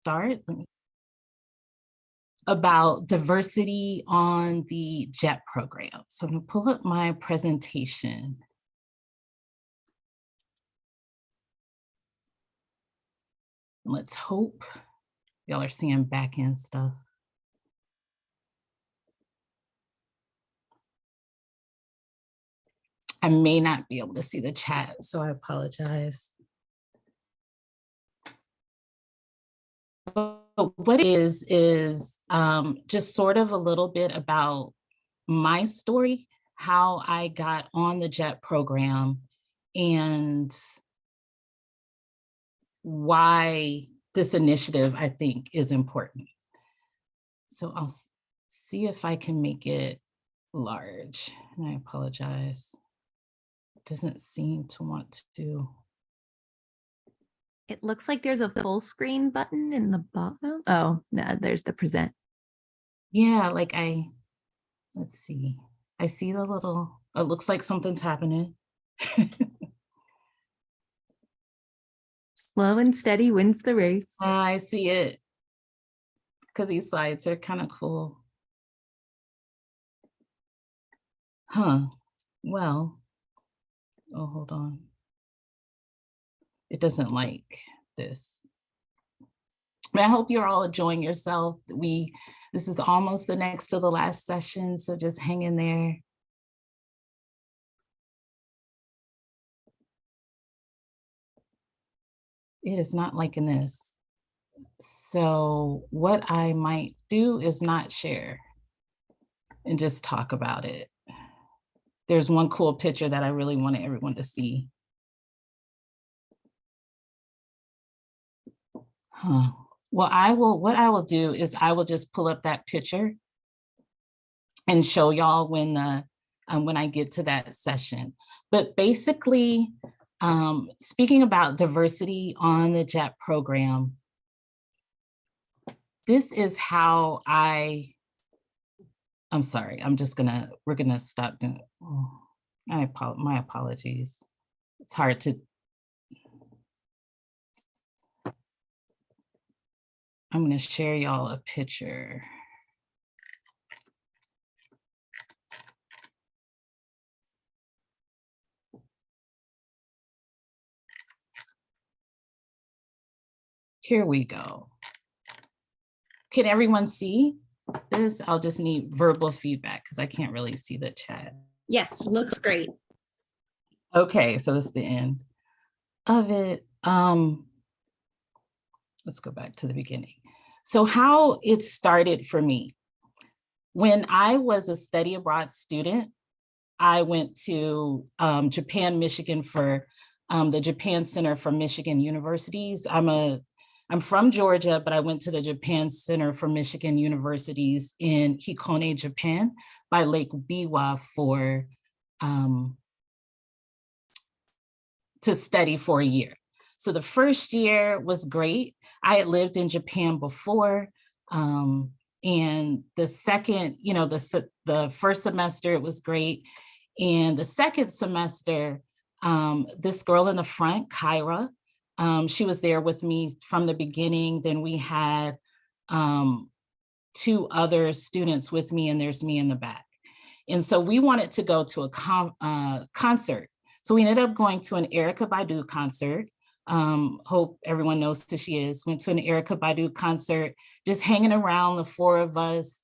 start. About diversity on the JET program. So I'm gonna pull up my presentation. Let's hope y'all are seeing back end stuff. I may not be able to see the chat, so I apologize. But what it is just sort of a little bit about my story, how I got on the JET program, and why this initiative, I think, is important. So I'll see if I can make it large, and I apologize. It doesn't seem to want to. It looks like there's a full screen button in the bottom. Oh, no, there's the present. Yeah, like let's see. I see the little, it looks like something's happening. Slow and steady wins the race. I see it, because these slides are kind of cool. Huh, well, oh, hold on. It doesn't like this. But I hope you're all enjoying yourself. This is almost the next to the last session, so just hang in there. It is not liking this. So what I might do is not share and just talk about it. There's one cool picture that I really wanted everyone to see. Huh. Well, what I will do is I will just pull up that picture and show y'all when I get to that session. But basically, speaking about diversity on the JET program, this is how I'm sorry, we're gonna stop doing, my apologies. It's hard to, I'm gonna share y'all a picture. Here we go. Can everyone see this? I'll just need verbal feedback because I can't really see the chat. Yes, looks great. Okay, so this is the end of it. Let's go back to the beginning. So how it started for me. When I was a study abroad student, I went to Japan, Michigan for the Japan Center for Michigan Universities. I'm from Georgia, but I went to the Japan Center for Michigan Universities in Hikone, Japan, by Lake Biwa to study for a year. So the first year was great. I had lived in Japan before, and the second, the first semester, it was great. And the second semester, this girl in the front, Kyra, she was there with me from the beginning. Then we had 2 other students with me, and there's me in the back. And so we wanted to go to a concert. So we ended up going to an Erykah Badu concert. Hope everyone knows who she is. Went to an Erykah Badu concert, just hanging around, the 4 of us.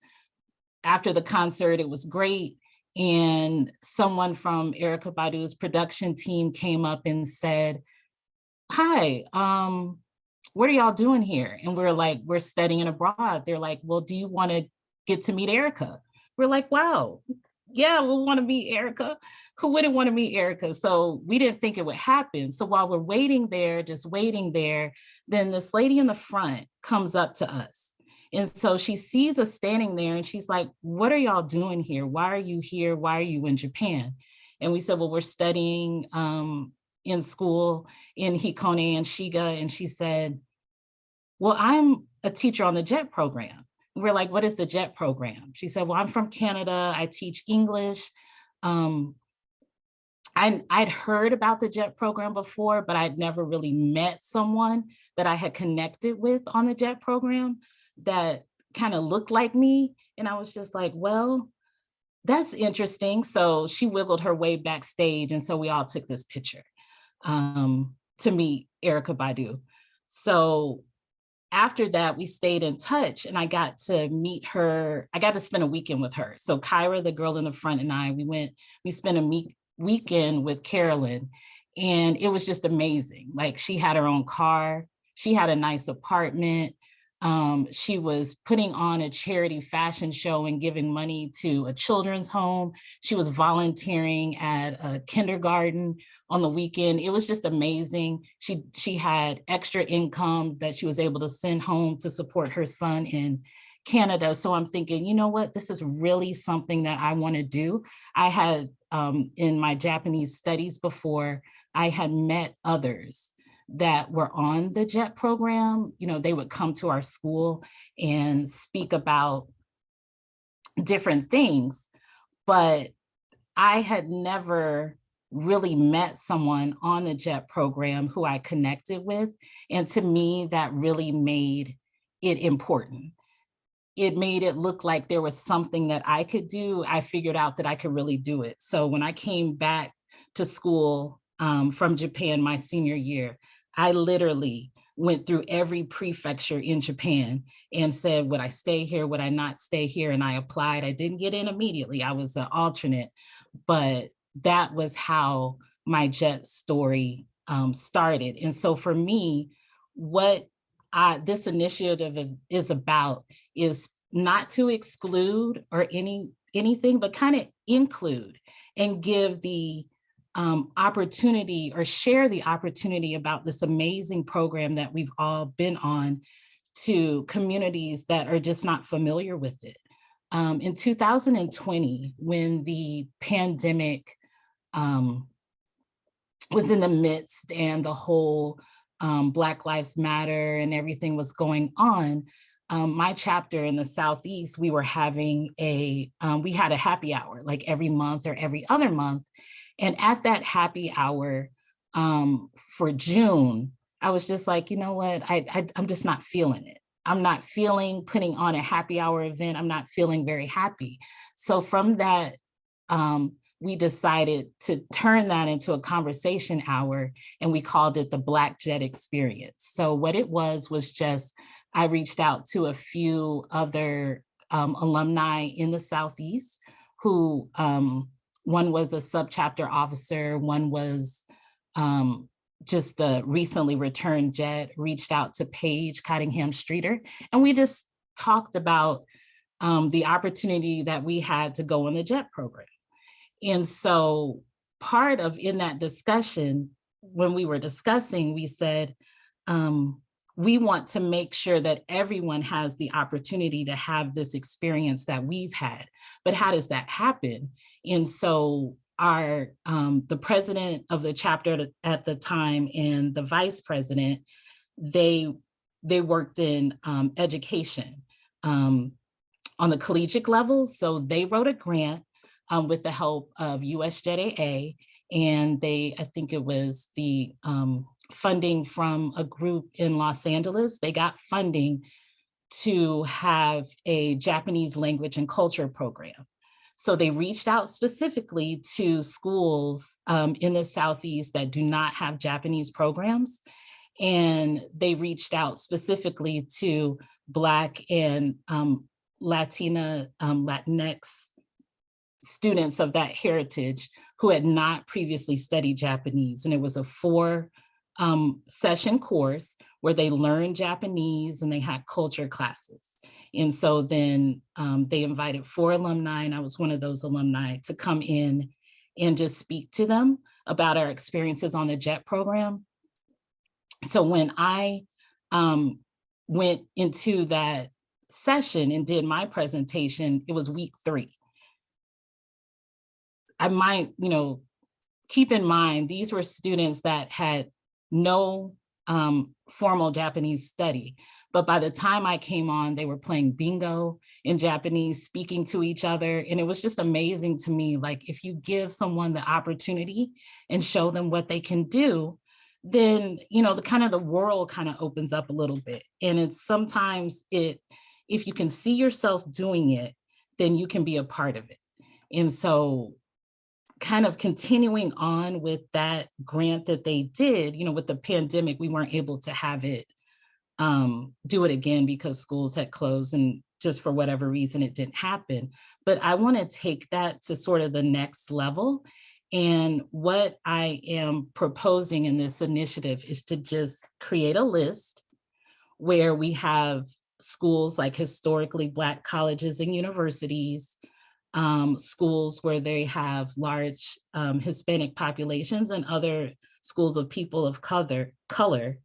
After the concert, it was great. And someone from Erykah Badu's production team came up and said, "Hi, what are y'all doing here?" And we're like, "We're studying abroad." They're like, "Well, do you want to get to meet Erykah?" We're like, "Wow, yeah, we want to meet Erykah. Who wouldn't want to meet Erykah?" So we didn't think it would happen. So while we're waiting there, just waiting there, then this lady in the front comes up to us. And so she sees us standing there and she's like, "What are y'all doing here? Why are you here? Why are you in Japan?" And we said, "Well, we're studying in school in Hikone and Shiga." And she said, "Well, I'm a teacher on the JET program." And we're like, "What is the JET program?" She said, "Well, I'm from Canada. I teach English. I'd heard about the JET program before, but I'd never really met someone that I had connected with on the JET program that kind of looked like me. And I was just like, well, that's interesting. So she wiggled her way backstage. And so we all took this picture to meet Erykah Badu. So after that, we stayed in touch and I got to meet her. I got to spend a weekend with her. So Kyra, the girl in the front, and I, we spent a weekend with Carolyn, and it was just amazing. Like, she had her own car. She had a nice apartment. She was putting on a charity fashion show and giving money to a children's home. She was volunteering at a kindergarten on the weekend. It was just amazing. She had extra income that she was able to send home to support her son in Canada. So I'm thinking, you know what, this is really something that I want to do. I had in my Japanese studies before, I had met others that were on the JET program. You know, they would come to our school and speak about different things, but I had never really met someone on the JET program who I connected with. And to me, that really made it important. It made it look like there was something that I could do. I figured out that I could really do it. So when I came back to school from Japan my senior year, I literally went through every prefecture in Japan and said, would I stay here? Would I not stay here? And I applied. I didn't get in immediately. I was an alternate, but that was how my JET story started. And so for me, what this initiative is about is not to exclude or anything, but kind of include and give the opportunity or share the opportunity about this amazing program that we've all been on to communities that are just not familiar with it. In 2020, when the pandemic was in the midst and the whole Black Lives Matter and everything was going on, my chapter in the Southeast, we were having we had a happy hour like every month or every other month. And at that happy hour for June, I was just like, you know what, I'm just not feeling it. I'm not feeling putting on a happy hour event. I'm not feeling very happy. So from that, we decided to turn that into a conversation hour, and we called it the Black JET Experience. So what it was just, I reached out to a few other alumni in the Southeast who, one was a sub-chapter officer, one was just a recently returned JET, reached out to Paige Cottingham-Streeter, and we just talked about the opportunity that we had to go on the JET program. And so part of in that discussion, when we were discussing, we said, we want to make sure that everyone has the opportunity to have this experience that we've had, but how does that happen? And so our the president of the chapter at the time and the vice president, they worked in education on the collegiate level. So they wrote a grant with the help of US JETAA, and I think it was the funding from a group in Los Angeles. They got funding to have a Japanese language and culture program. So they reached out specifically to schools in the Southeast that do not have Japanese programs. And they reached out specifically to Black and Latinx students of that heritage who had not previously studied Japanese. And it was a 4-session course where they learned Japanese and they had culture classes. And so then they invited 4 alumni, and I was one of those alumni, to come in and just speak to them about our experiences on the JET program. So when I went into that session and did my presentation, it was week 3. I might, keep in mind, these were students that had no formal Japanese study, But by the time I came on, they were playing bingo in Japanese, speaking to each other. And it was just amazing to me. Like, if you give someone the opportunity and show them what they can do, then, the world kind of opens up a little bit. And it's sometimes if you can see yourself doing it, then you can be a part of it. And so kind of continuing on with that grant that they did, with the pandemic, we weren't able to have it do it again because schools had closed, and just for whatever reason, it didn't happen. But I want to take that to sort of the next level. And what I am proposing in this initiative is to just create a list where we have schools like historically Black colleges and universities, schools where they have large Hispanic populations, and other schools of people of color,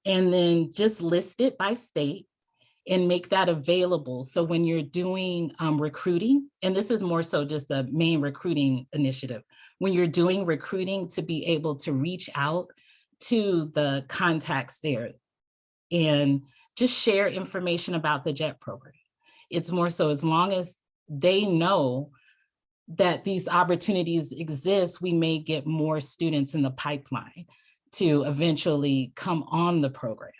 and then just list it by state and make that available. So when you're doing recruiting, and this is more so just a main recruiting initiative, when you're doing recruiting, to be able to reach out to the contacts there and just share information about the JET program. It's more so, as long as they know that these opportunities exist, we may get more students in the pipeline to eventually come on the program.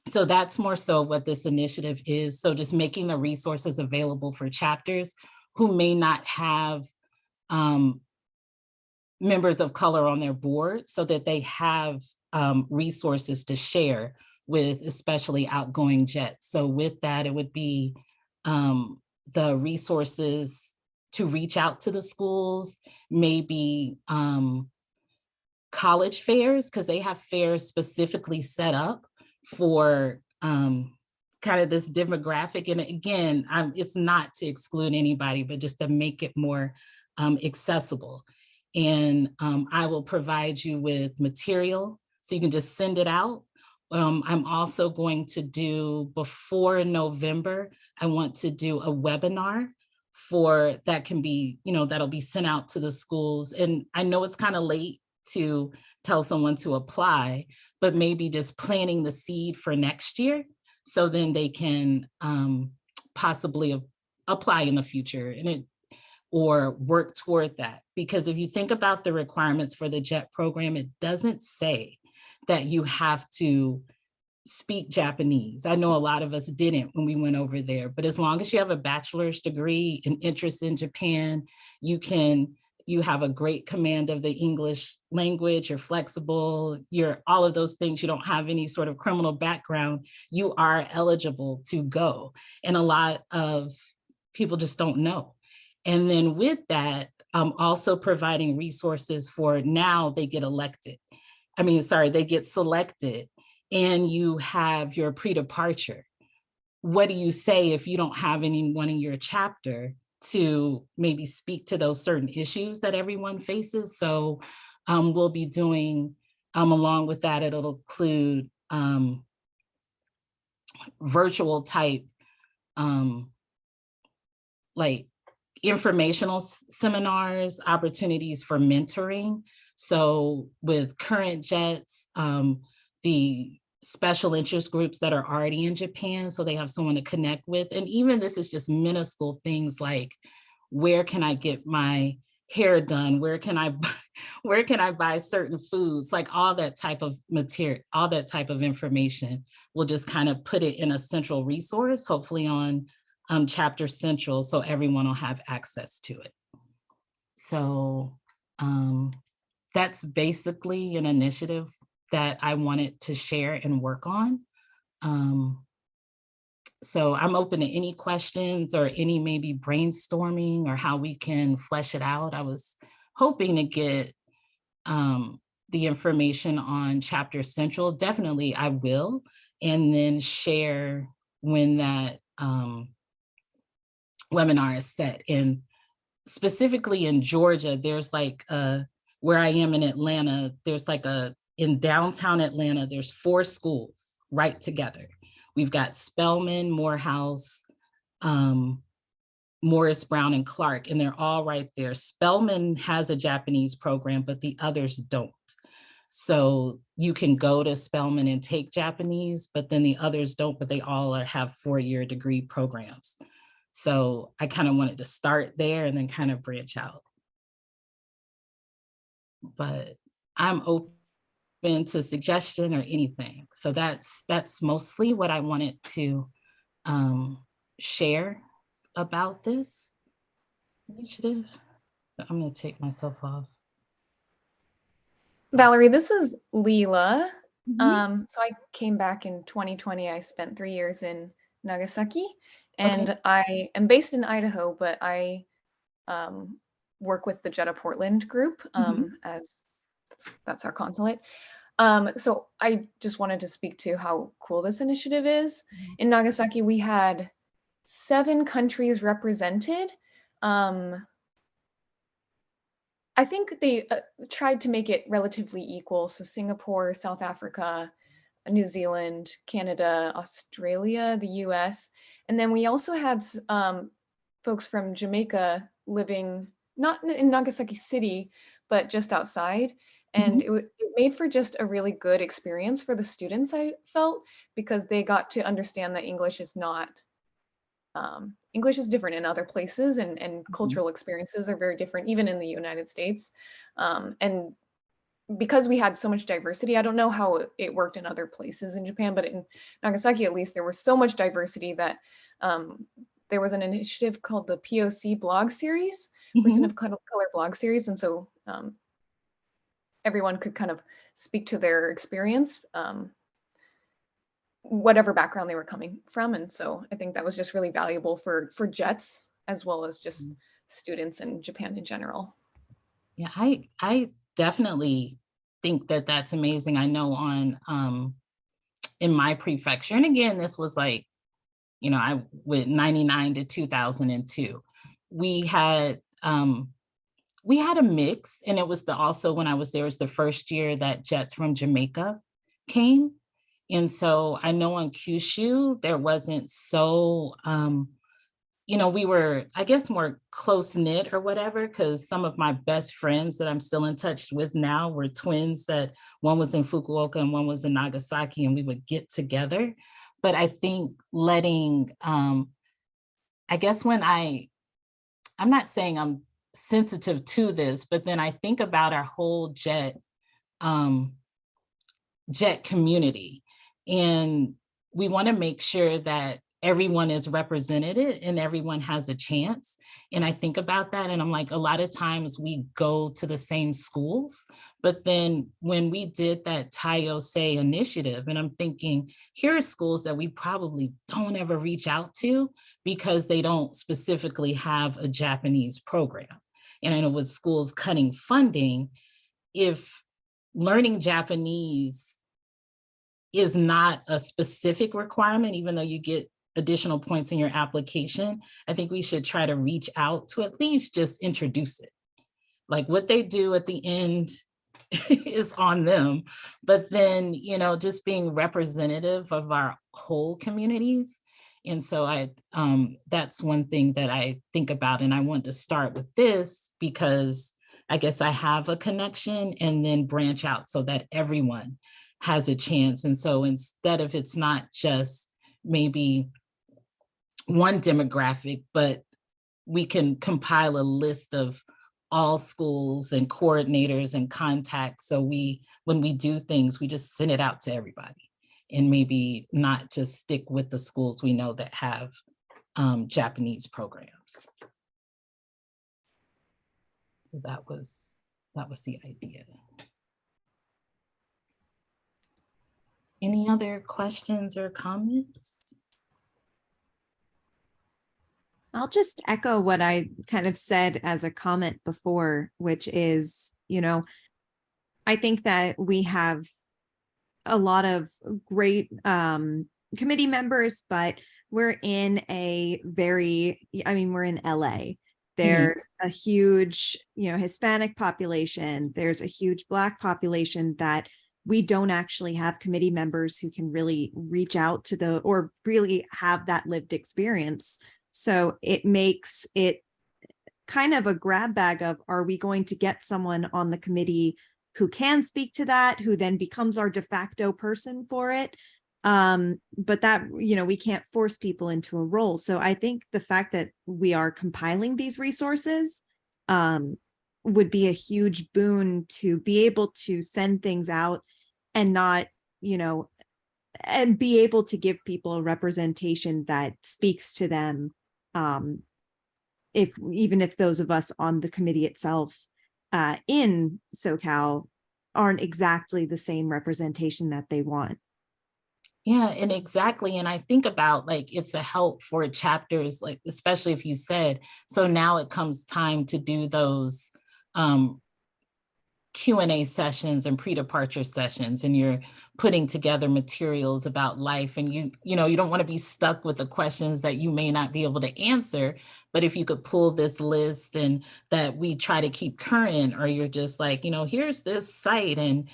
So that's more so what this initiative is. So just making the resources available for chapters who may not have members of color on their board, so that they have resources to share with, especially outgoing JETs. So with that, it would be the resources to reach out to the schools, maybe college fairs, because they have fairs specifically set up for kind of this demographic. And again, it's not to exclude anybody, but just to make it more accessible. And I will provide you with material so you can just send it out. I'm also going to do, before November, I want to do a webinar for that can be, that'll be sent out to the schools. And I know it's kind of late to tell someone to apply, but maybe just planting the seed for next year, so then they can possibly apply in the future or work toward that. Because if you think about the requirements for the JET program, it doesn't say that you have to speak Japanese. I know a lot of us didn't when we went over there, but as long as you have a bachelor's degree and interest in Japan, you have a great command of the English language, you're flexible, you're all of those things, you don't have any sort of criminal background, you are eligible to go. And a lot of people just don't know. And then with that, also providing resources for, now they get they get selected, and you have your pre-departure. What do you say if you don't have anyone in your chapter to maybe speak to those certain issues that everyone faces? So we'll be doing, along with that, it'll include virtual type, like informational seminars, opportunities for mentoring. So with current JETs, the special interest groups that are already in Japan, so they have someone to connect with. And even this is just minuscule things like, where can I get my hair done? Where can I buy certain foods? Like all that type of material, all that type of information, we'll just kind of put it in a central resource, hopefully on Chapter Central, so everyone will have access to it. So that's basically an initiative that I wanted to share and work on. So I'm open to any questions or any maybe brainstorming or how we can flesh it out. I was hoping to get the information on Chapter Central. Definitely I will, and then share when that webinar is set. And specifically in Georgia, there's like where I am in Atlanta, there's like in downtown Atlanta, there's 4 schools right together. We've got Spelman, Morehouse, Morris Brown, and Clark, and they're all right there. Spelman has a Japanese program, but the others don't. So you can go to Spelman and take Japanese, but then the others don't, but they all have 4-year degree programs. So I kind of wanted to start there and then kind of branch out. But I'm open to suggestion or anything. So that's mostly what I wanted to share about this initiative. I'm going to take myself off. Valerie, this is Leela. Mhm. So I came back in 2020. I spent 3 years in Nagasaki, and I am based in Idaho, but I work with the JETAA Portland group as that's our consulate. So I just wanted to speak to how cool this initiative is. In Nagasaki, we had 7 countries represented. I think they tried to make it relatively equal. So Singapore, South Africa, New Zealand, Canada, Australia, the US. And then we also had folks from Jamaica living not in Nagasaki City, but just outside. And it made for just a really good experience for the students, I felt, because they got to understand that English is not English is different in other places, and cultural experiences are very different, even in the United States. And because we had so much diversity, I don't know how it worked in other places in Japan, but in Nagasaki, at least, there was so much diversity that there was an initiative called the POC blog series, Person of Color blog series. And so everyone could kind of speak to their experience, whatever background they were coming from. And so I think that was just really valuable for JETs as well as just students in Japan in general. Yeah, I definitely think that that's amazing. I know on in my prefecture, and again, this was like, you know, I went 99 to 2002. We had a mix, and it was also when I was there, was the first year that Jets from Jamaica came. And so I know on Kyushu, there wasn't so, you know, we were, I guess, more close knit or whatever, because some of my best friends that I'm still in touch with now were twins that one was in Fukuoka and one was in Nagasaki, and we would get together. But I think letting, I guess when I'm not saying I'm sensitive to this, but then I think about our whole JET community. And we want to make sure that everyone is represented and everyone has a chance. And I think about that and I'm like, a lot of times we go to the same schools, but then when we did that JETAA USA initiative, and I'm thinking, here are schools that we probably don't ever reach out to because they don't specifically have a Japanese program. And I know with schools cutting funding, if learning Japanese is not a specific requirement, even though you get additional points in your application, I think we should try to reach out to at least just introduce it. Like what they do at the end is on them, but then, you know, just being representative of our whole communities. And so that's one thing that I think about, and I want to start with this because I guess I have a connection and then branch out so that everyone has a chance. And so instead of it's not just maybe one demographic, but we can compile a list of all schools and coordinators and contacts. So when we do things, we just send it out to everybody and maybe not just stick with the schools we know that have Japanese programs. So that was the idea. Any other questions or comments? I'll just echo what I kind of said as a comment before, which is, you know, I think that we have a lot of great committee members, but we're in we're in LA. There's a huge, you know, Hispanic population. There's a huge Black population that we don't actually have committee members who can really reach out to or really have that lived experience. So it makes it kind of a grab bag of, are we going to get someone on the committee who can speak to that, who then becomes our de facto person for it. But that, we can't force people into a role. So I think the fact that we are compiling these resources would be a huge boon to be able to send things out and not, and be able to give people a representation that speaks to them. Even if those of us on the committee itself in SoCal aren't exactly the same representation that they want. Yeah, and exactly. And I think about like, it's a help for chapters, like, especially if you said, so now it comes time to do those Q&A sessions and pre-departure sessions, and you're putting together materials about life, and you don't want to be stuck with the questions that you may not be able to answer. But if you could pull this list and that we try to keep current, or you're just like, here's this site, and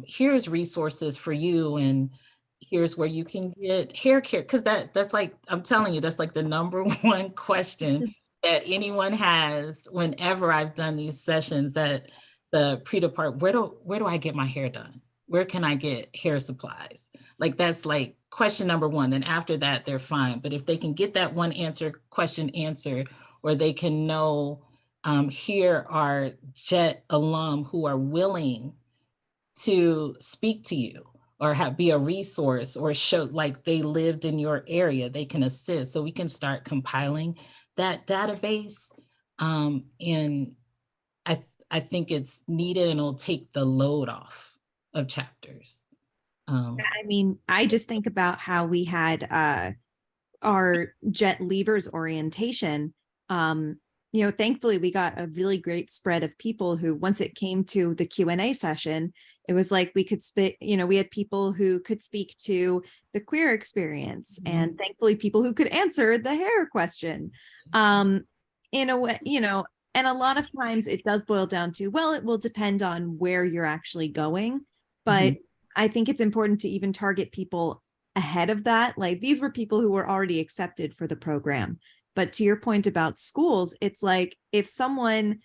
here's resources for you, and here's where you can get hair care, because that's like, I'm telling you, that's like the number one question that anyone has whenever I've done these sessions at the pre-depart, where do I get my hair done? Where can I get hair supplies? Like, that's like question number one. Then after that, they're fine. But if they can get that one question answered, or they can know, here are JET alum who are willing to speak to you, or be a resource, or show like they lived in your area, they can assist. So we can start compiling that database. And I think it's needed, and it'll take the load off of chapters. I mean, I just think about how we had our JET leaders orientation. Thankfully we got a really great spread of people who, once it came to the Q&A session, it was like we could we had people who could speak to the queer experience, and thankfully people who could answer the hair question. In a way, and a lot of times it does boil down to, well, it will depend on where you're actually going. But I think it's important to even target people ahead of that. Like, these were people who were already accepted for the program. But to your point about schools, it's like, if someone,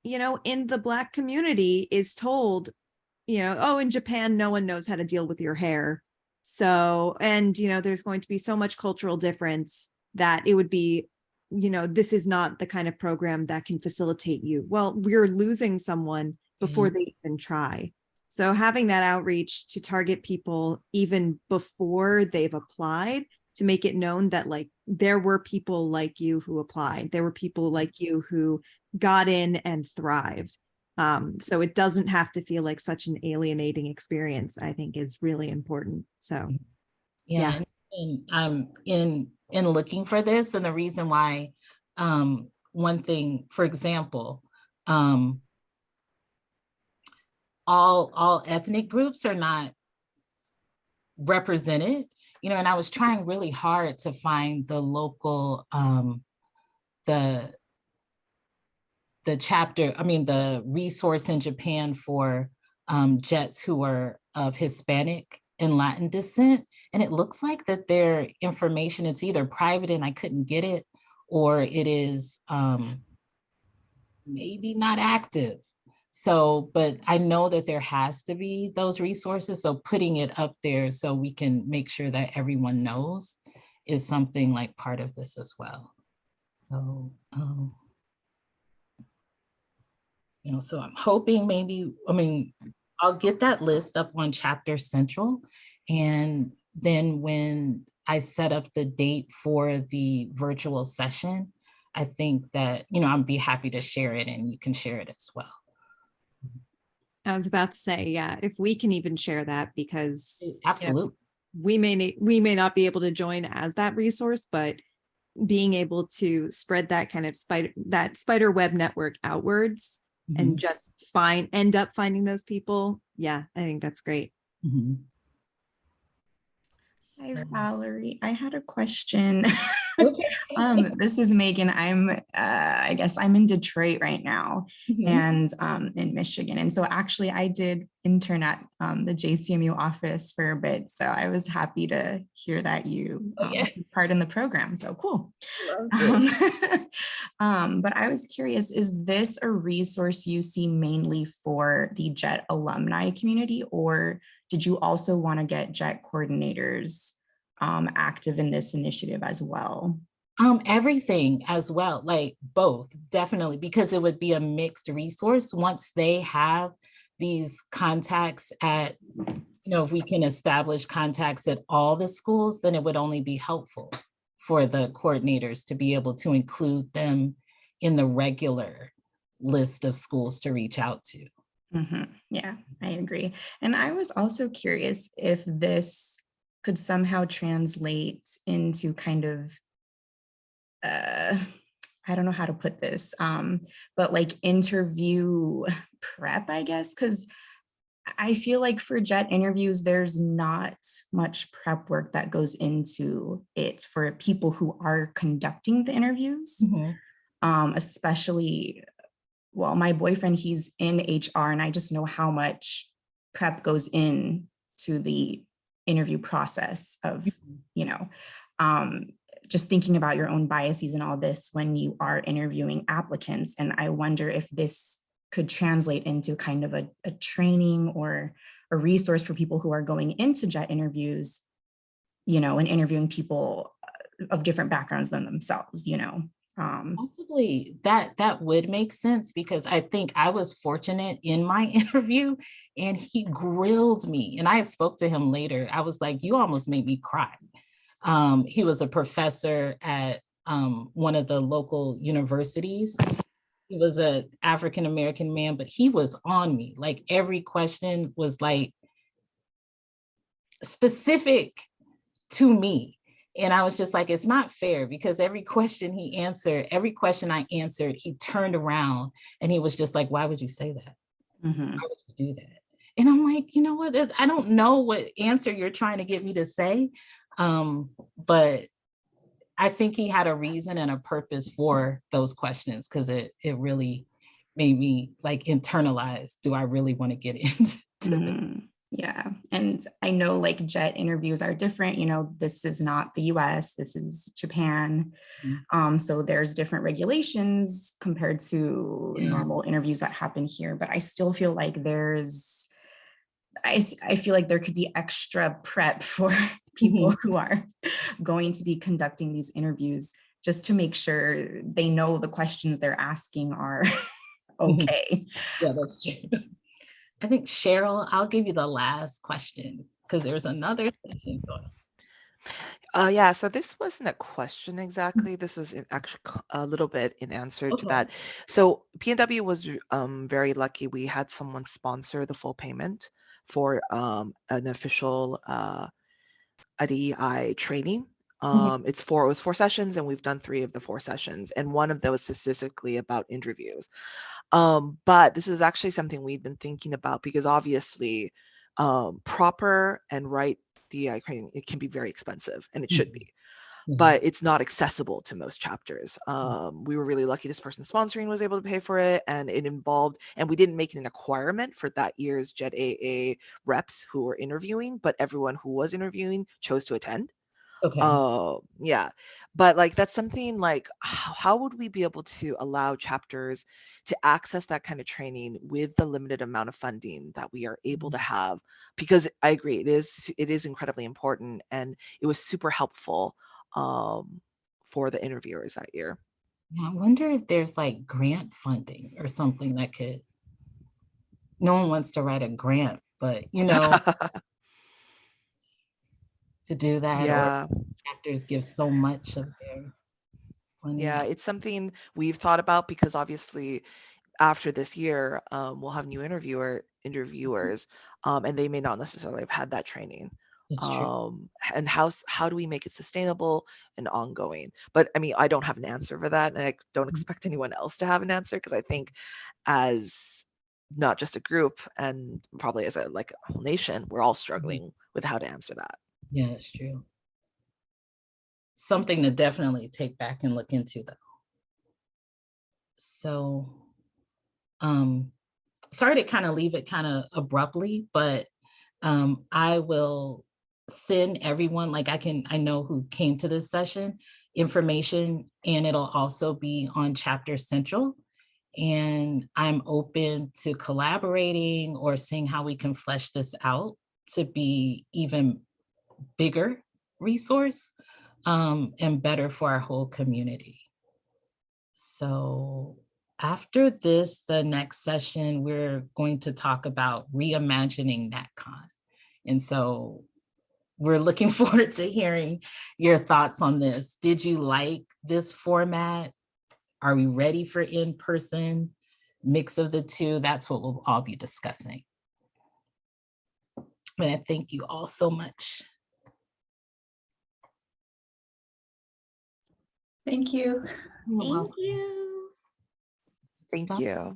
in the Black community is told, oh, in Japan, no one knows how to deal with your hair. So, and, there's going to be so much cultural difference that it would be, this is not the kind of program that can facilitate you. Well, we're losing someone before they even try. So having that outreach to target people even before they've applied, to make it known that, like, there were people like you who applied, there were people like you who got in and thrived. So it doesn't have to feel like such an alienating experience, I think, is really important. So yeah. And in looking for this, and the reason why, one thing, for example, all ethnic groups are not represented, and I was trying really hard to find the local, the chapter, the resource in Japan for JETs who are of Hispanic and Latin descent. And it looks like that their information, it's either private and I couldn't get it, or it is maybe not active. So, but I know that there has to be those resources. So putting it up there so we can make sure that everyone knows is something like part of this as well. So, so I'm hoping maybe, I'll get that list up on Chapter Central. And then when I set up the date for the virtual session, I think that, I'd be happy to share it, and you can share it as well. I was about to say, yeah, if we can even share that, because absolutely, we may not be able to join as that resource, but being able to spread that kind of spider web network outwards, and just end up finding those people. Yeah, I think that's great. Hi, Valerie. I had a question. Okay. This is Megan. I guess I'm in Detroit right now and in Michigan. And so actually I did intern at the JCMU office for a bit. So I was happy to hear that you took part in the program. So cool. But I was curious, is this a resource you see mainly for the JET alumni community, or did you also want to get JET coordinators active in this initiative as well? Everything as well, like both, definitely, because it would be a mixed resource once they have these contacts at, if we can establish contacts at all the schools, then it would only be helpful for the coordinators to be able to include them in the regular list of schools to reach out to. Yeah, I agree. And I was also curious if this could somehow translate into kind of I don't know how to put this, but like interview prep, I guess, because I feel like for JET interviews, there's not much prep work that goes into it for people who are conducting the interviews, especially, well, my boyfriend, he's in HR, and I just know how much prep goes in to the interview process of, just thinking about your own biases and all this when you are interviewing applicants. And I wonder if this could translate into kind of a training or a resource for people who are going into JET interviews, and interviewing people of different backgrounds than themselves, Possibly that would make sense, because I think I was fortunate in my interview and he grilled me, and I spoke to him later. I was like, you almost made me cry. He was a professor at one of the local universities. He was an African-American man, but he was on me. Like every question was like specific to me. And I was just like, it's not fair, because every question I answered, he turned around and he was just like, why would you say that? Why would you do that? And I'm like, you know what? I don't know what answer you're trying to get me to say. But I think he had a reason and a purpose for those questions, because it really made me like internalize, do I really want to get into Yeah. And I know like JET interviews are different, this is not the US, this is Japan. So there's different regulations compared to normal interviews that happen here, but I still feel like I feel like there could be extra prep for people who are going to be conducting these interviews, just to make sure they know the questions they're asking are okay. Yeah, that's true. I think, Cheryl, I'll give you the last question, because there's another thing going on. Yeah, so this wasn't a question exactly. This was actually a little bit in answer to that. So PNW was very lucky. We had someone sponsor the full payment for an official DEI training. It was 4 sessions, and we've done 3 of the 4 sessions, and one of those specifically about interviews. But this is actually something we've been thinking about, because obviously proper and right DEI training, it can be very expensive, and it should be, but it's not accessible to most chapters. We were really lucky this person sponsoring was able to pay for it, and it involved, and we didn't make it an acquirement for that year's JET AA reps who were interviewing, but everyone who was interviewing chose to attend. Yeah, but like that's something like, how would we be able to allow chapters to access that kind of training with the limited amount of funding that we are able to have? Because I agree, it is incredibly important, and it was super helpful for the interviewers that year. Yeah, I wonder if there's like grant funding or something that could, no one wants to write a grant, but to do that, Yeah. or chapters give so much of their money. Yeah, it's something we've thought about, because obviously after this year, we'll have new interviewers, and they may not necessarily have had that training. It's true. And how do we make it sustainable and ongoing? But I mean, I don't have an answer for that, and I don't expect anyone else to have an answer, because I think as not just a group, and probably as a whole nation, we're all struggling with how to answer that. Yeah, it's true. something to definitely take back and look into though. So, sorry to kind of leave it kind of abruptly, but I will send everyone, like I know who came to this session, information, and it'll also be on Chapter Central. And I'm open to collaborating or seeing how we can flesh this out to be even bigger resource and better for our whole community. So after this, the next session, we're going to talk about reimagining Natcon. And so we're looking forward to hearing your thoughts on this. Did you like this format? Are we ready for in-person? Mix of the two? That's what we'll all be discussing. But I thank you all so much. Thank you. You're Thank welcome. you. Thank Stop. you.